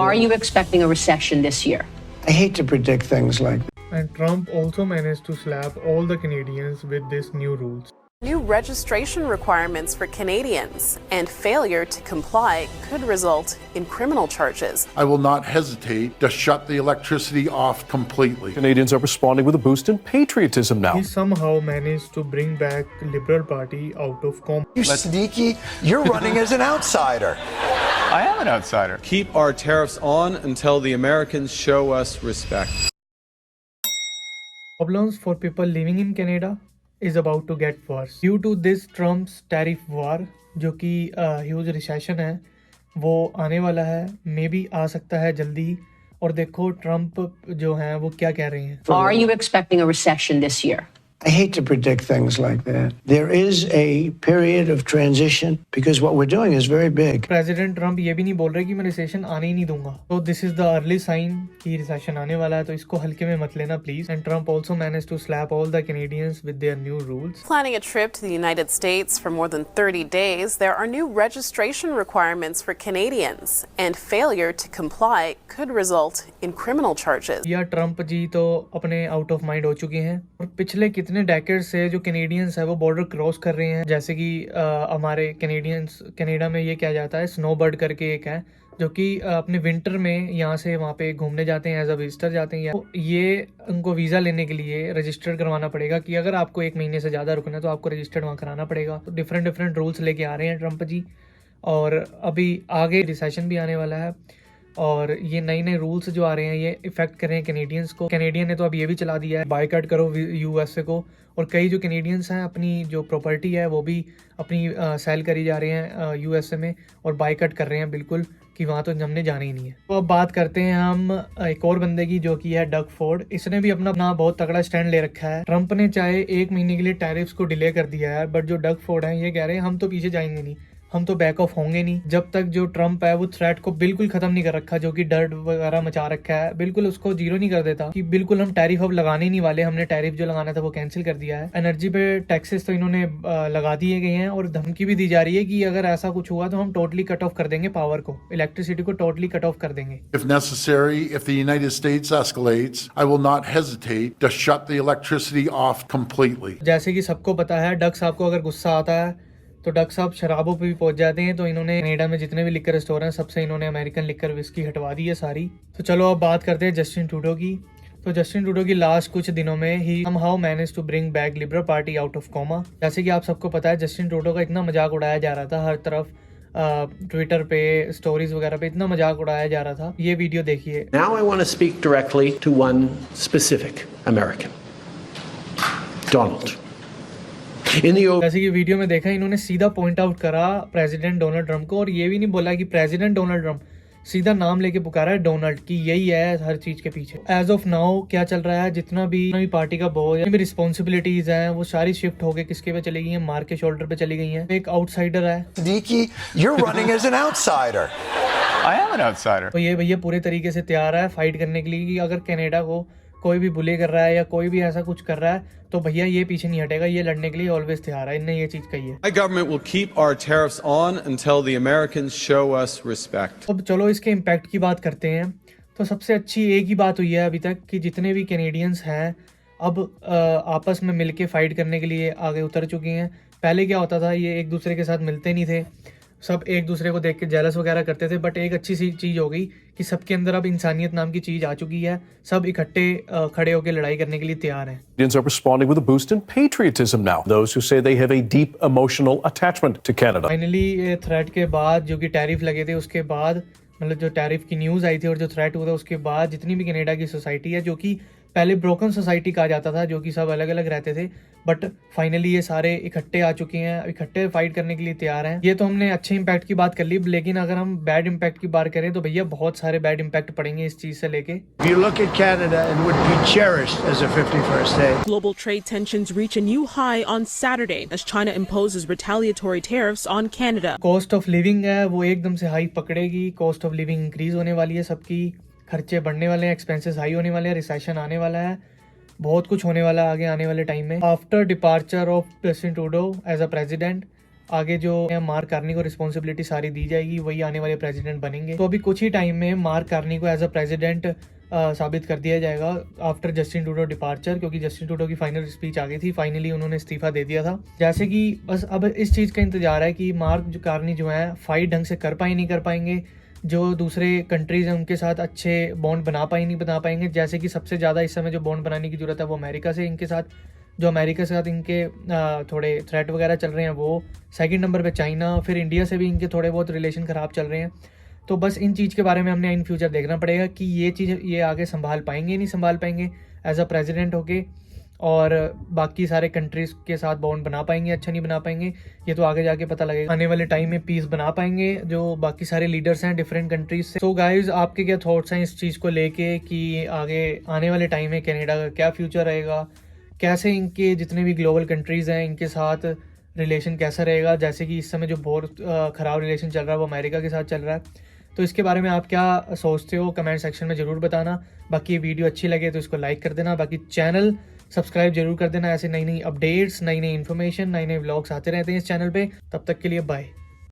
Are you expecting a recession this year? I hate to predict things like that. And Trump also managed to slap all the Canadians with these new rules. New registration requirements for Canadians and failure to comply could result in criminal charges. I will not hesitate to shut the electricity off completely. Canadians are responding with a boost in patriotism now. He somehow managed to bring back Liberal Party out of coma. You Siddiqui, you're running as an outsider. I am an outsider. Keep our tariffs on until the Americans show us respect. Problems for people living in Canada is about to get worse due to this Trump's tariff war, जो कि huge recession है वो आने वाला है, may be आ सकता है जल्दी। और देखो ट्रम्प जो हैं वो क्या कह रहे हैं। Are you expecting a recession this year? I hate to predict things like that. There is a period of transition because what we're doing is very big. President Trump ये भी नहीं बोल रहे कि मैं रिसेशन आने ही नहीं दूंगा, तो this is the early sign कि रिसेशन आने वाला है, तो इसको हल्के में मत लेना please. And Trump also managed to slap all the Canadians with their new rules. Planning a trip to the United States for more than 30 days, there are new registration requirements for Canadians, and failure to comply could result in criminal charges. या Trump जी तो अपने out of mind हो चुके हैं और पिछले कितने decade से जो कैनेडियंस है वो बॉर्डर क्रॉस कर रहे हैं। जैसे कि हमारे कैनेडियंस, कनाडा में ये क्या जाता है स्नोबर्ड करके एक है जो कि अपने विंटर में यहाँ से वहाँ पे घूमने जाते हैं, एज अ विजिटर जाते हैं। तो ये उनको वीज़ा लेने के लिए रजिस्टर करवाना पड़ेगा कि अगर आपको 1 महीने से ज़्यादा रुकना है तो आपको रजिस्टर्ड वहाँ कराना पड़ेगा। तो डिफरेंट रूल्स लेके आ रहे हैं ट्रम्प जी, और अभी आगे रिसेशन भी आने वाला है और ये नए रूल्स जो आ रहे हैं ये इफेक्ट कर रहे हैं कैनेडियंस को। कैनेडियन ने तो अब ये भी चला दिया है बायकॉट करो यूएसए को, और कई जो कैनेडियंस हैं अपनी जो प्रॉपर्टी है वो भी अपनी सेल करी जा रहे हैं यूएसए में और बायकॉट कर रहे हैं बिल्कुल कि वहाँ तो हमने जाना ही नहीं है। तो अब बात करते हैं हम एक और बंदे की जो कि है डग फोर्ड। इसने भी अपना बहुत तगड़ा स्टैंड ले रखा है। ट्रम्प ने चाहे 1 महीने के लिए टैरिफ्स को डिले कर दिया है, बट जो डग फोर्ड है ये कह रहे हैं हम तो पीछे जाएंगे नहीं, हम तो बैक ऑफ होंगे नहीं जब तक जो ट्रम्प है वो थ्रेट को बिल्कुल खत्म नहीं कर रखा, जो कि डर वगैरह मचा रखा है, बिल्कुल उसको जीरो नहीं कर देता कि बिल्कुल हम टैरिफ अब लगाने ही नहीं वाले, हमने टैरिफ जो लगाना था वो कैंसिल कर दिया है। एनर्जी पे टैक्सेस तो इन्होंने लगा दिए गए हैं और धमकी भी दी जा रही है कि अगर ऐसा कुछ हुआ तो हम टोटली कट ऑफ कर देंगे पावर को, इलेक्ट्रिसिटी को टोटली कट ऑफ कर देंगे। If necessary, if the United States escalates, I will not hesitate to shut the electricity off completely. जैसे कि सबको पता है डग साहब को अगर गुस्सा आता है तो डग साहब शराबों पे भी पहुंच जाते हैं, तो इन्होंने कनाडा में जितने भी लिकर स्टोर हैं सबसे इन्होंने अमेरिकन लिकर विस्की हटवा दी है सारी। तो चलो अब बात करते हैं जस्टिन ट्रूडो की। तो जस्टिन ट्रूडो की लास्ट कुछ दिनों में ही somehow managed to bring back Liberal Party out of coma. जैसे कि आप सबको पता है जस्टिन ट्रूडो का इतना मजाक उड़ाया जा रहा था, हर तरफ ट्विटर पे स्टोरीज वगैरह पे इतना मजाक उड़ाया जा रहा था। ये वीडियो देखिए। Now I want to speak directly to one specific American, Donald. जैसे कि वीडियो में देखा इन्होंने सीधा पॉइंट आउट करा प्रेसिडेंट डोनाल्ड ट्रम्प को, और ये भी नहीं बोला कि प्रेसिडेंट डोनाल्ड ट्रम्प, सीधा नाम लेके पुकारा है डोनाल्ड की, यही है हर चीज के पीछे। एज ऑफ नाउ क्या चल रहा है, जितना भी पार्टी का बोझ, जितनी भी रिस्पॉन्सिबिलिटीज हैं वो सारी शिफ्ट होके किसके पे चली गई हैं, मार्क के शोल्डर पे चली गई हैं। एक आउटसाइडर है। Siddiqui, you're running as an outsider. I am an outsider. तो ये भैया पूरे तरीके से तैयार है फाइट करने के लिए कि अगर कनाडा को कोई भी बुले कर रहा है या कोई भी ऐसा कुछ कर रहा है तो भैया ये पीछे नहीं हटेगा, ये लड़ने के लिए ऑलवेज तैयार है। इनने ये चीज कही है। My government will keep our tariffs on until the Americans show us respect. अब चलो इसके इम्पैक्ट की बात करते हैं। तो सबसे अच्छी एक ही बात हुई है अभी तक कि जितने भी कैनेडियंस हैं अब आपस में मिलके फाइट करने के लिए आगे उतर चुके हैं। पहले क्या होता था, ये एक दूसरे के साथ मिलते नहीं थे, सब एक दूसरे को देख के जेलस वगैरह करते थे, बट एक अच्छी सी चीज़ हो गई कि सबके अंदर अब इंसानियत नाम की चीज़ आ चुकी है, सब इकट्ठे खड़े होकर लड़ाई करने के लिए तैयार हैं। Canadians are responding with a boost in patriotism now. Those who say they have a deep emotional attachment to Canada. Finally ये थ्रेट के बाद जो कि टैरिफ लगे थे उसके बाद, मतलब जो टैरिफ की न्यूज़ आई थी और जो थ्रेट हुआ था उसके बाद जितनी भी कनाडा की सोसाइटी है, जो कि पहले ब्रोकन सोसाइटी कहा जाता था, जो कि सब अलग अलग रहते थे, बट फाइनली ये सारे इकट्ठे आ चुके हैं, इकट्ठे फाइट करने के लिए तैयार हैं। ये तो हमने अच्छे इम्पैक्ट की बात कर ली, लेकिन अगर हम बैड इम्पैक्ट की बात करें तो भैया बहुत सारे बैड इम्पैक्ट पड़ेंगे इस चीज से लेके। If you look at Canada, it would be cherished as a 51st day. Global trade tensions reach a new high on Saturday as China imposes retaliatory tariffs on Canada. Cost of living है वो एकदम से high पकड़ेगी, cost of living increase होने वाली है, सबकी खर्चे बढ़ने वाले हैं, एक्सपेंसेस हाई होने वाले हैं, रिसेशन आने वाला है, बहुत कुछ होने वाला है आगे आने वाले टाइम में। After departure of Justin Trudeau as a president, आगे जो मार्क कार्नी को रिस्पॉन्सिबिलिटी सारी दी जाएगी, वही आने वाले प्रेसिडेंट बनेंगे। तो अभी कुछ ही टाइम में मार्क कार्नी को एज अ प्रेसिडेंट साबित कर दिया जाएगा आफ्टर जस्टिन ट्रूडो डिपार्चर, क्योंकि जस्टिन ट्रूडो की फाइनल स्पीच आ गई थी, फाइनली उन्होंने इस्तीफा दे दिया था। जैसे कि बस अब इस चीज़ का इंतजार है कि मार्क कार्नी जो है फाइट ढंग से कर पाए नहीं कर पाएंगे, जो दूसरे कंट्रीज़ हैं उनके साथ अच्छे बॉन्ड बना पाए नहीं बना पाएंगे। जैसे कि सबसे ज़्यादा इस समय जो बॉन्ड बनाने की ज़रूरत है वो अमेरिका से, इनके साथ जो अमेरिका के साथ इनके थोड़े थ्रेट वगैरह चल रहे हैं वो। सेकंड नंबर पे चाइना, फिर इंडिया से भी इनके थोड़े बहुत रिलेशन ख़राब चल रहे हैं। तो बस इन चीज़ के बारे में हमने इन फ्यूचर देखना पड़ेगा कि ये चीज़ ये आगे संभाल पाएंगे नहीं संभाल पाएंगे एज अ प्रेसिडेंट होके, और बाकी सारे कंट्रीज़ के साथ बॉन्ड बना पाएंगे अच्छा नहीं बना पाएंगे, ये तो आगे जाके पता लगेगा। आने वाले टाइम में पीस बना पाएंगे जो बाकी सारे लीडर्स हैं डिफरेंट कंट्रीज से। सो गाइज, आपके क्या थॉट्स हैं इस चीज़ को लेके कि आगे आने वाले टाइम में कनाडा का क्या फ्यूचर रहेगा, कैसे इनके जितने भी ग्लोबल कंट्रीज़ हैं इनके साथ रिलेशन कैसा रहेगा। जैसे कि इस समय जो बहुत ख़राब रिलेशन चल रहा है वो अमेरिका के साथ चल रहा है। तो इसके बारे में आप क्या सोचते हो कमेंट सेक्शन में ज़रूर बताना। बाकी ये वीडियो अच्छी लगे तो इसको लाइक कर देना, बाकी चैनल सब्सक्राइब जरूर कर देना। ऐसे नई नई अपडेट्स, नई नई इन्फॉर्मेशन, नए नए व्लॉग्स आते रहते हैं इस चैनल पे। तब तक के लिए बाय।